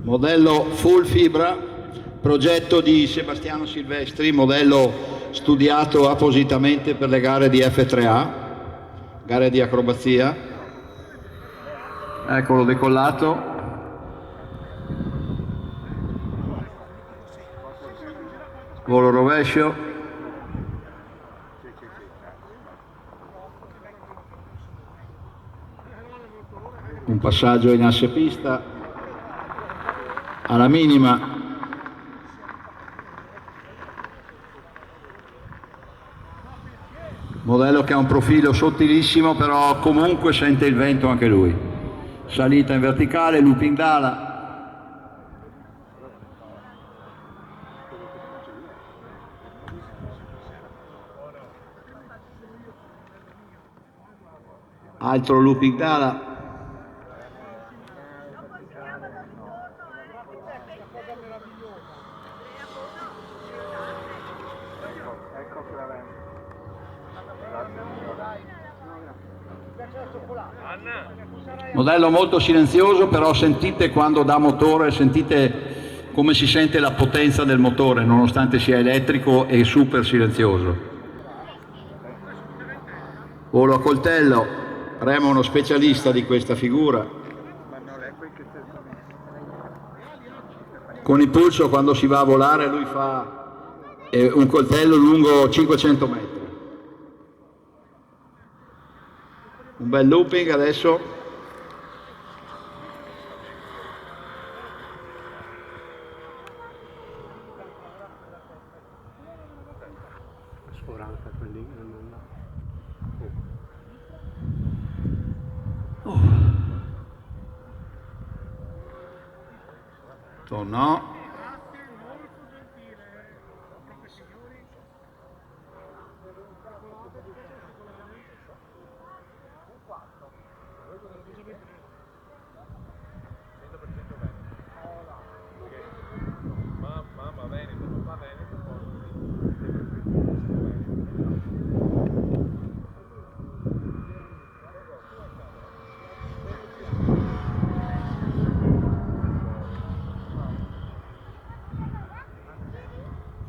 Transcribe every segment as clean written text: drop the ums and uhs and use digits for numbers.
Modello full fibra, progetto di Sebastiano Silvestri, modello studiato appositamente per le gare di F3A, gare di acrobazia. Eccolo decollato. Volo rovescio. Un passaggio in asse pista. Alla minima. Modello che ha un profilo sottilissimo, però comunque sente il vento anche lui. Salita in verticale, looping d'ala. Altro looping d'ala. Modello molto silenzioso, però sentite quando dà motore, sentite come si sente la potenza del motore, nonostante sia elettrico e super silenzioso. Volo a coltello, Remo è uno specialista di questa figura. Con il pulso quando si va a volare lui fa un coltello lungo 500 metri. Un bel looping adesso. No.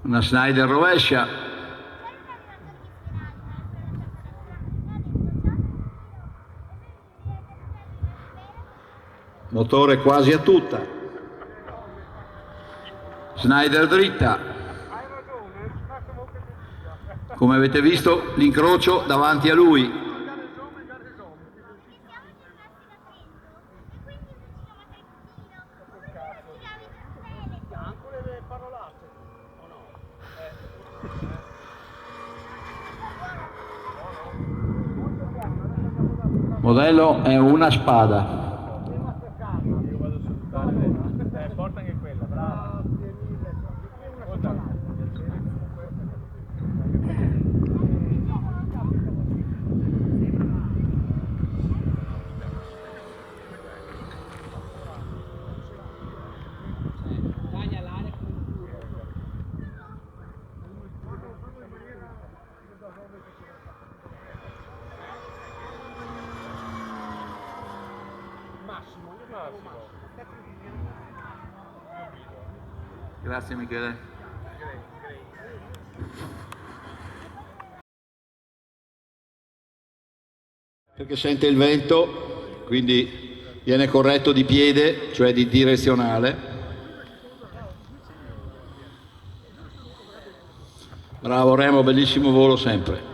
Una Snyder rovescia. Motore quasi a tutta. Snyder dritta. Come avete visto l'incrocio davanti a lui. Modello è una spada. Porta anche quella, bravo. Grazie Michele. Perché sente il vento, quindi viene corretto di piede, cioè di direzionale. Bravo Remo, bellissimo volo sempre.